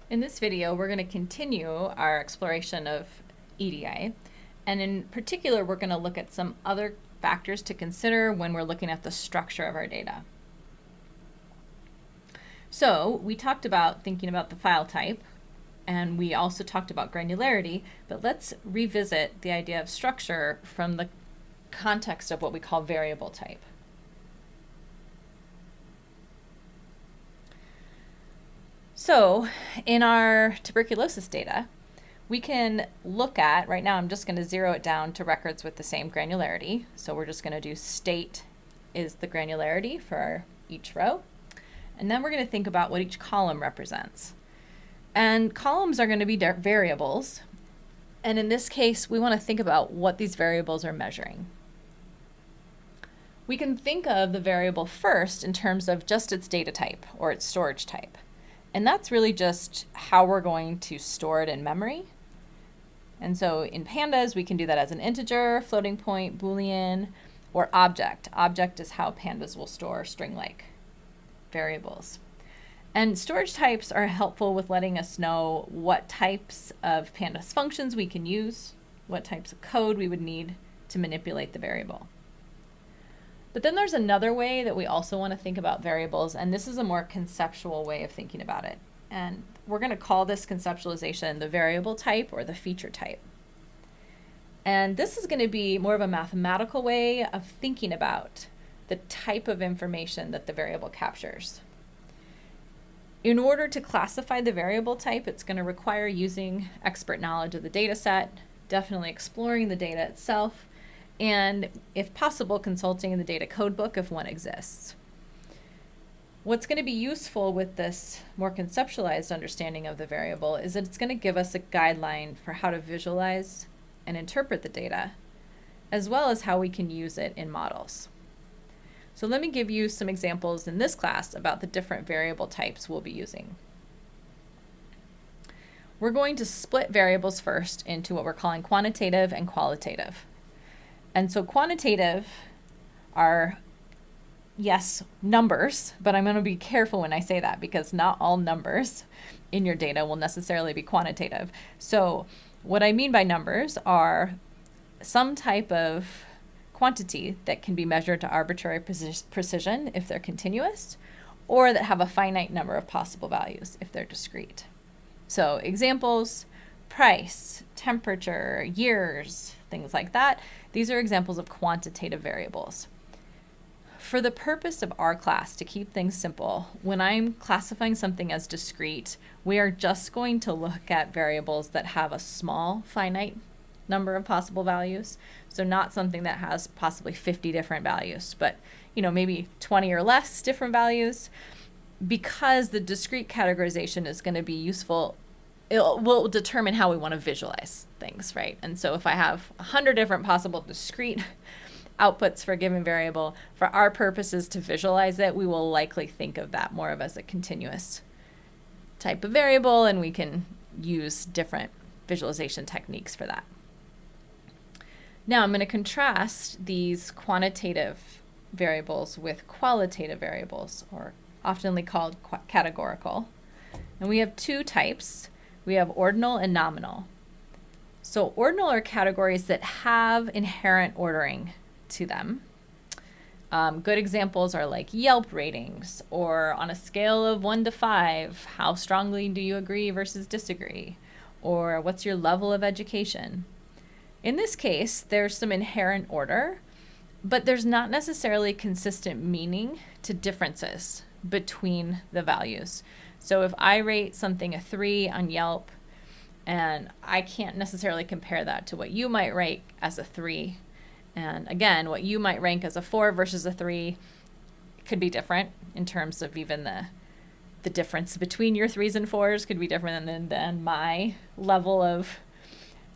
In this video, we're going to continue our exploration of EDA, and in particular, we're going to look at some other factors to consider when we're looking at the structure of our data. So we talked about thinking about the file type, and we also talked about granularity, but let's revisit the idea of structure from the context of what we call variable type. So in our tuberculosis data, we can look at, right now I'm just going to zero it down to records with the same granularity. So we're just going to do state is the granularity for each row. And then we're going to think about what each column represents. And columns are going to be variables. And in this case, we want to think about what these variables are measuring. We can think of the variable first in terms of just its data type or its storage type. And that's really just how we're going to store it in memory. And so in pandas, we can do that as an integer, floating point, Boolean, or object. Object is how pandas will store string-like variables. And storage types are helpful with letting us know what types of pandas functions we can use, what types of code we would need to manipulate the variable. But then there's another way that we also want to think about variables, and this is a more conceptual way of thinking about it. And we're going to call this conceptualization the variable type or the feature type. And this is going to be more of a mathematical way of thinking about the type of information that the variable captures. In order to classify the variable type, it's going to require using expert knowledge of the data set, definitely exploring the data itself, and if possible, consulting in the data codebook if one exists. What's going to be useful with this more conceptualized understanding of the variable is that it's going to give us a guideline for how to visualize and interpret the data, as well as how we can use it in models. So let me give you some examples in this class about the different variable types we'll be using. We're going to split variables first into what we're calling quantitative and qualitative. And so quantitative are, yes, numbers, but I'm going to be careful when I say that because not all numbers in your data will necessarily be quantitative. So what I mean by numbers are some type of quantity that can be measured to arbitrary precision if they're continuous, or that have a finite number of possible values if they're discrete. So examples: price, temperature, years, things like that. These are examples of quantitative variables. For the purpose of our class, to keep things simple, when I'm classifying something as discrete, we are just going to look at variables that have a small finite number of possible values. So not something that has possibly 50 different values, but maybe 20 or less different values, because the discrete categorization is going to be useful. It will determine how we want to visualize things, right? And so if I have 100 different possible discrete outputs for a given variable, for our purposes to visualize it, we will likely think of that more of as a continuous type of variable, and we can use different visualization techniques for that. Now I'm going to contrast these quantitative variables with qualitative variables, or often called categorical. And we have two types. We have ordinal and nominal. So ordinal are categories that have inherent ordering to them. Good examples are like Yelp ratings, or on a scale of 1 to 5, how strongly do you agree versus disagree? Or what's your level of education? In this case, there's some inherent order, but there's not necessarily consistent meaning to differences between the values. So if I rate something a 3 on Yelp, and I can't necessarily compare that to what you might rate as a 3, and again, what you might rank as a 4 versus a 3 could be different in terms of even the difference between your 3s and 4s could be different than my level of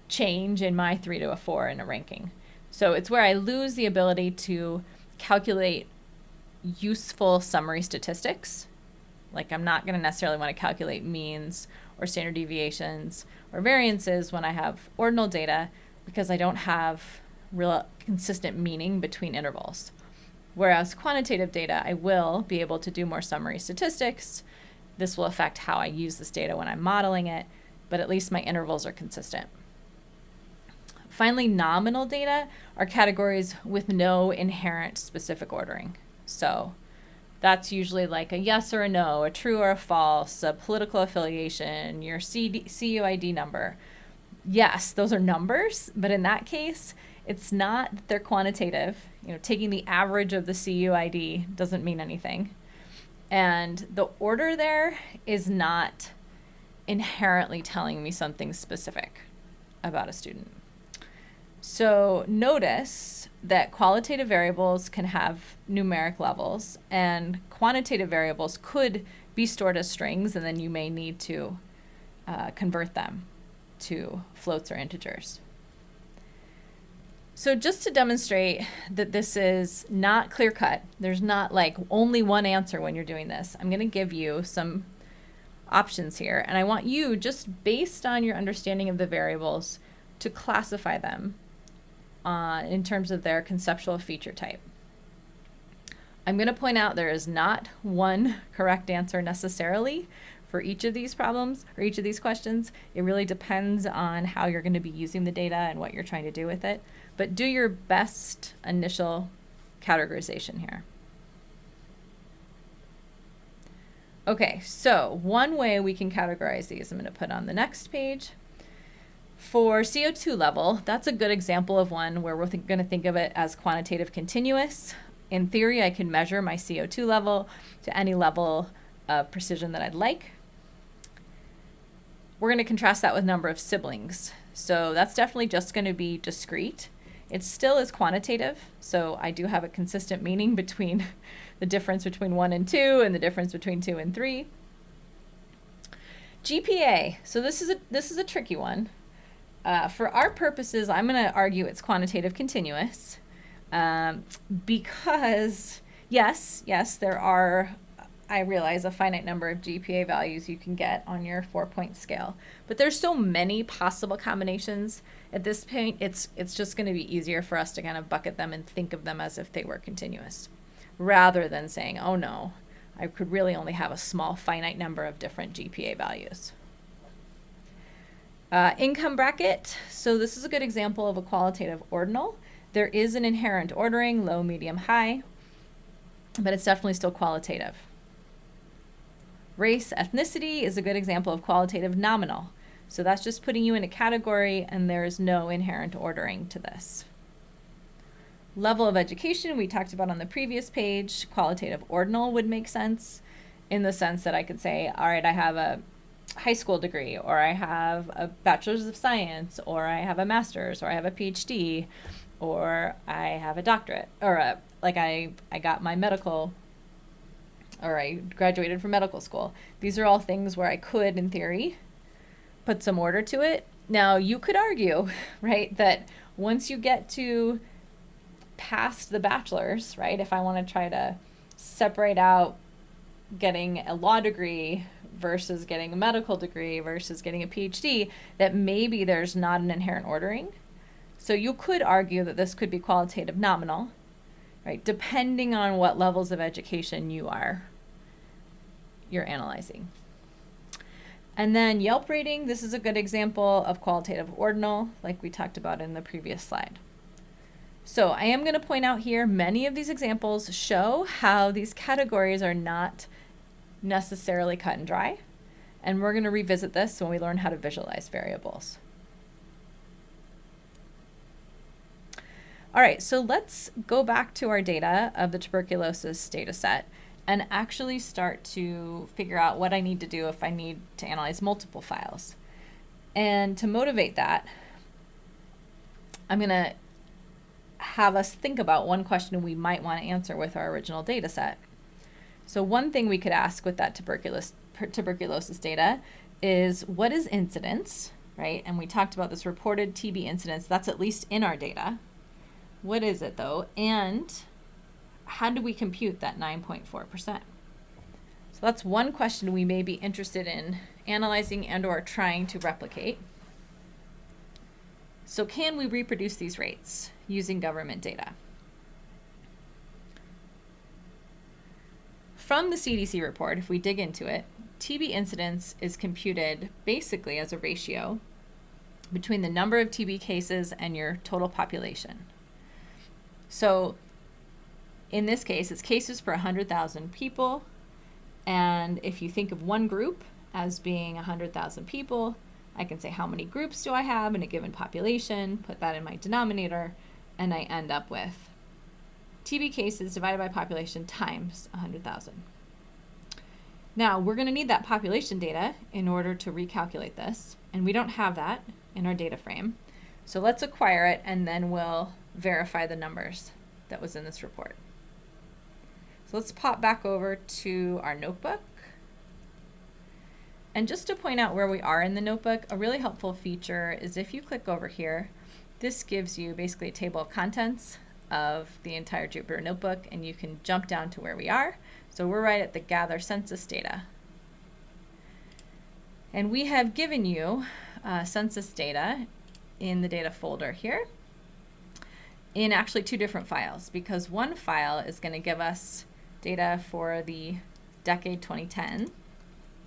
change in my 3 to a 4 in a ranking. So it's where I lose the ability to calculate useful summary statistics. Like I'm not going to necessarily want to calculate means or standard deviations or variances when I have ordinal data, because I don't have real consistent meaning between intervals. Whereas quantitative data, I will be able to do more summary statistics. this will affect how I use this data when I'm modeling it, but at least my intervals are consistent. Finally, nominal data are categories with no inherent specific ordering. So that's usually like a yes or a no, a true or a false, a political affiliation, your CUID number. Yes, those are numbers, but in that case, it's not that they're quantitative. Taking the average of the CUID doesn't mean anything. And the order there is not inherently telling me something specific about a student. So notice that qualitative variables can have numeric levels, and quantitative variables could be stored as strings, and then you may need to convert them to floats or integers. So just to demonstrate that this is not clear-cut, there's not like only one answer when you're doing this, I'm going to give you some options here, and I want you, just based on your understanding of the variables, to classify them in terms of their conceptual feature type. I'm going to point out there is not one correct answer necessarily for each of these problems or each of these questions. It really depends on how you're going to be using the data and what you're trying to do with it. But do your best initial categorization here. Okay, so one way we can categorize these, I'm going to put on the next page. For CO2 level, that's a good example of one where we're going to think of it as quantitative continuous. In theory, I can measure my CO2 level to any level of precision that I'd like. We're going to contrast that with number of siblings. So that's definitely just going to be discrete. It still is quantitative, so I do have a consistent meaning between the difference between 1 and 2 and the difference between 2 and 3. GPA, so this is a tricky one. For our purposes, I'm going to argue it's quantitative continuous because, yes, there are, I realize, a finite number of GPA values you can get on your 4-point scale. But there's so many possible combinations. At this point, it's just going to be easier for us to kind of bucket them and think of them as if they were continuous, rather than saying, oh no, I could really only have a small finite number of different GPA values. Income bracket, so this is a good example of a qualitative ordinal. There is an inherent ordering, low, medium, high, but it's definitely still qualitative. Race, ethnicity is a good example of qualitative nominal. So that's just putting you in a category and there's no inherent ordering to this. Level of education, we talked about on the previous page. Qualitative ordinal would make sense in the sense that I could say, all right, I have a high school degree, or I have a bachelor's of science, or I have a master's, or I have a PhD, or I have a doctorate, or I got my medical, or I graduated from medical school. These are all things where I could, in theory, put some order to it. Now, you could argue, right, that once you get to past the bachelor's, right, if I want to try to separate out getting a law degree versus getting a medical degree versus getting a PhD, that maybe there's not an inherent ordering. So you could argue that this could be qualitative nominal, right, depending on what levels of education you're analyzing. And then Yelp rating, this is a good example of qualitative ordinal, like we talked about in the previous slide. So I am going to point out here, many of these examples show how these categories are not necessarily cut and dry. And we're going to revisit this when we learn how to visualize variables. All right, so let's go back to our data of the tuberculosis data set and actually start to figure out what I need to do if I need to analyze multiple files. And to motivate that, I'm going to have us think about one question we might want to answer with our original data set. So one thing we could ask with that tuberculosis data is, what is incidence, right? And we talked about this reported TB incidence. That's at least in our data. What is it, though? And how do we compute that 9.4%? So that's one question we may be interested in analyzing and or trying to replicate. So can we reproduce these rates using government data? From the CDC report, if we dig into it, TB incidence is computed basically as a ratio between the number of TB cases and your total population. So in this case, it's cases per 100,000 people. And if you think of one group as being 100,000 people, I can say how many groups do I have in a given population, put that in my denominator, and I end up with TB cases divided by population times 100,000. Now, we're going to need that population data in order to recalculate this, and we don't have that in our data frame. So let's acquire it, and then we'll verify the numbers that was in this report. So let's pop back over to our notebook. And just to point out where we are in the notebook, a really helpful feature is if you click over here, this gives you basically a table of contents of the entire Jupyter notebook, and you can jump down to where we are. So we're right at the gather census data. And we have given you census data in the data folder here in actually two different files, because one file is going to give us data for the decade 2010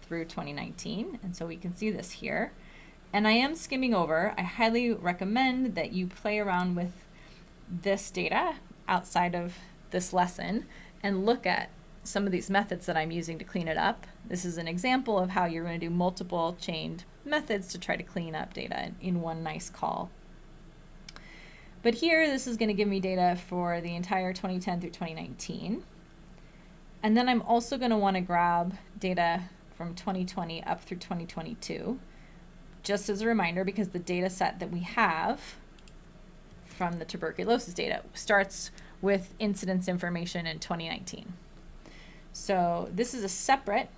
through 2019, and so we can see this here. And I am skimming over. I highly recommend that you play around with this data outside of this lesson and look at some of these methods that I'm using to clean it up. This is an example of how you're going to do multiple chained methods to try to clean up data in one nice call. But here, this is going to give me data for the entire 2010 through 2019. And then I'm also going to want to grab data from 2020 up through 2022, just as a reminder, because the data set that we have from the tuberculosis data starts with incidence information in 2019. So this is a separate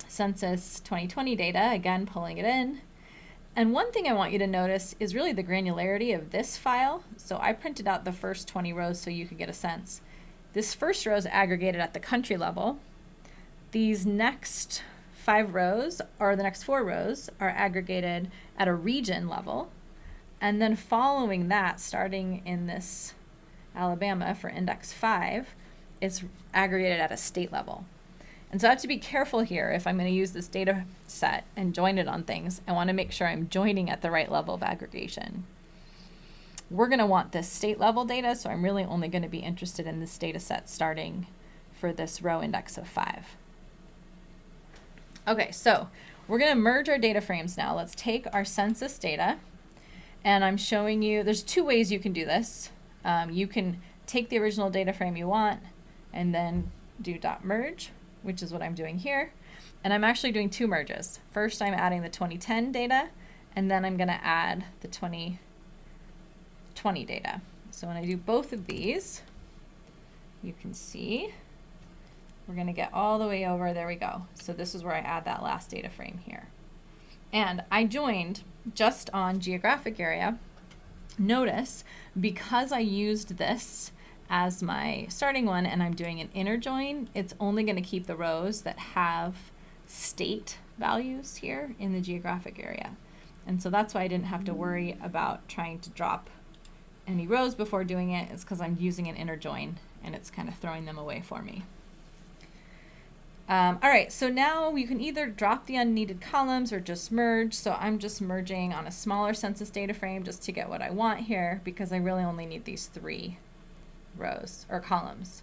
census 2020 data, again, pulling it in. And one thing I want you to notice is really the granularity of this file. So I printed out the first 20 rows so you could get a sense. This first row is aggregated at the country level. These next 5 rows, or the next 4 rows, are aggregated at a region level. And then following that, starting in this Alabama for index 5, it's aggregated at a state level. And so I have to be careful here if I'm going to use this data set and join it on things. I want to make sure I'm joining at the right level of aggregation. We're going to want this state level data, so I'm really only going to be interested in this data set starting for this row index of 5. Okay, so we're going to merge our data frames now. Let's take our census data, and I'm showing you, there's 2 ways you can do this. You can take the original data frame you want and then do .merge, which is what I'm doing here. And I'm actually doing 2 merges. First, I'm adding the 2010 data, and then I'm going to add the 2020 data. So when I do both of these, you can see we're going to get all the way over. There we go. So this is where I add that last data frame here. And I joined just on geographic area. Notice, because I used this as my starting one and I'm doing an inner join, it's only going to keep the rows that have state values here in the geographic area. And so that's why I didn't have to worry about trying to drop any rows before doing it. It's because I'm using an inner join and it's kind of throwing them away for me. All right, so now you can either drop the unneeded columns or just merge. So I'm just merging on a smaller census data frame just to get what I want here, because I really only need these 3 rows or columns.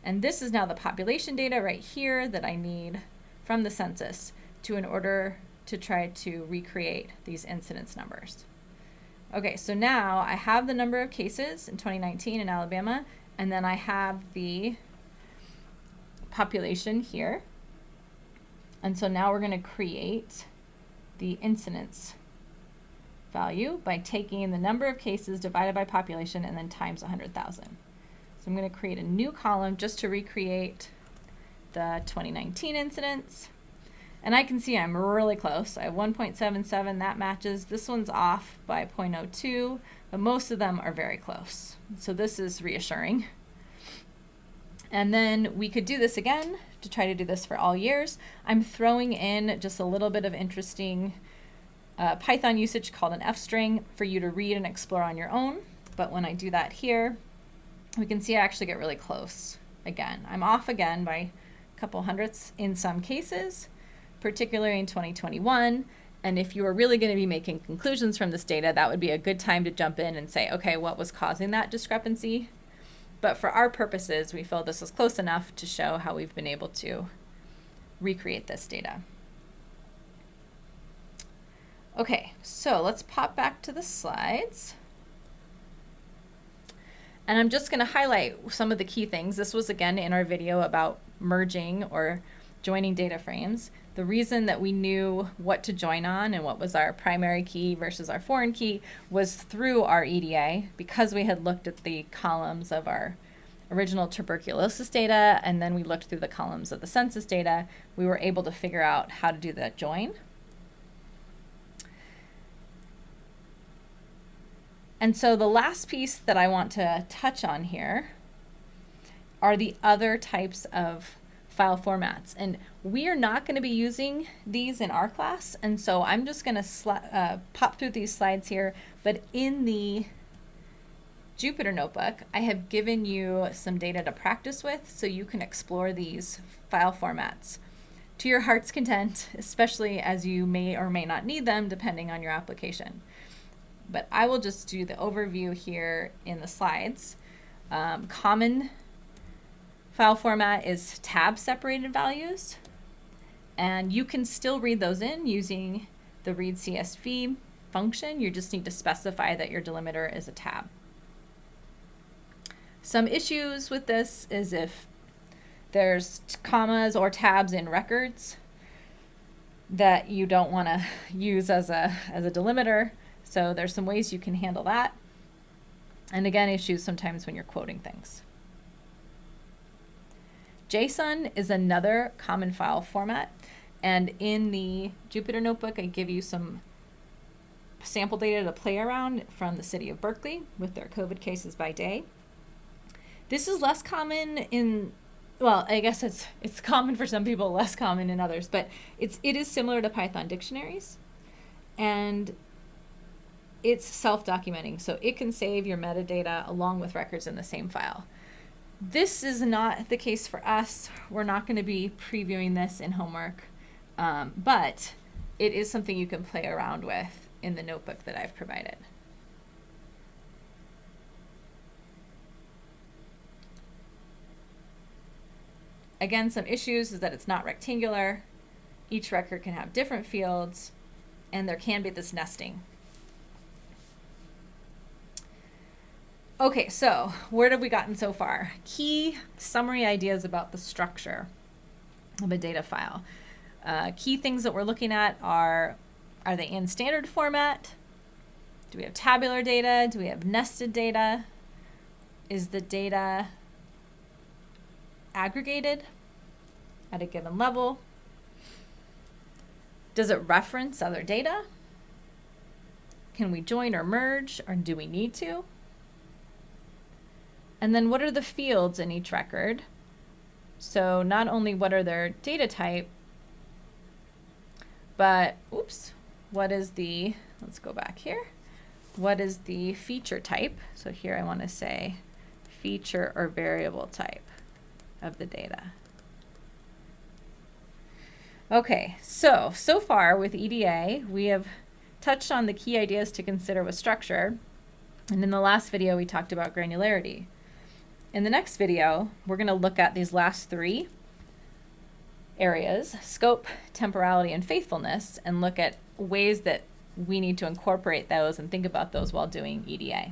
And this is now the population data right here that I need from the census in order to try to recreate these incidence numbers. Okay, so now I have the number of cases in 2019 in Alabama, and then I have the population here. And so now we're going to create the incidence value by taking the number of cases divided by population and then times 100,000. So I'm going to create a new column just to recreate the 2019 incidence. And I can see I'm really close. I have 1.77, that matches. This one's off by 0.02, but most of them are very close. So this is reassuring. And then we could do this again to try to do this for all years. I'm throwing in just a little bit of interesting Python usage called an f-string for you to read and explore on your own. But when I do that here, we can see I actually get really close again. I'm off again by a couple hundredths in some cases, particularly in 2021. And if you are really going to be making conclusions from this data, that would be a good time to jump in and say, okay, what was causing that discrepancy? But for our purposes, we feel this is close enough to show how we've been able to recreate this data. Okay, so let's pop back to the slides. And I'm just going to highlight some of the key things. This was again in our video about merging or joining data frames. The reason that we knew what to join on and what was our primary key versus our foreign key was through our EDA, because we had looked at the columns of our original tuberculosis data and then we looked through the columns of the census data. We were able to figure out how to do that join. And so the last piece that I want to touch on here are the other types of file formats. And we are not going to be using these in our class, and so I'm just going to pop through these slides here. But in the Jupyter Notebook, I have given you some data to practice with so you can explore these file formats to your heart's content, especially as you may or may not need them depending on your application. But I will just do the overview here in the slides. Common file format is tab separated values, and you can still read those in using the read CSV function. You just need to specify that your delimiter is a tab. Some issues with this is if there's commas or tabs in records that you don't want to use as a delimiter. So there's some ways you can handle that. And again, issues sometimes when you're quoting things. JSON is another common file format. And in the Jupyter Notebook, I give you some sample data to play around from the city of Berkeley with their COVID cases by day. This is less common in, well, I guess it's common for some people, less common in others, but it is similar to Python dictionaries. And it's self-documenting, so it can save your metadata along with records in the same file. This is not the case for us. We're not going to be previewing this in homework, but it is something you can play around with in the notebook that I've provided. Again, some issues is that it's not rectangular. Each record can have different fields, and there can be this nesting. Okay, so where have we gotten so far? Key summary ideas about the structure of a data file. Key things that we're looking at are they in standard format? Do we have tabular data? Do we have nested data? Is the data aggregated at a given level? Does it reference other data? Can we join or merge, or do we need to? And then what are the fields in each record? So not only what are their data type, but, what is the, let's go back here. What is the feature type? So here I want to say feature or variable type of the data. Okay, so far with EDA, we have touched on the key ideas to consider with structure. And in the last video, we talked about granularity. In the next video, we're going to look at these last three areas, scope, temporality, and faithfulness, and look at ways that we need to incorporate those and think about those while doing EDA.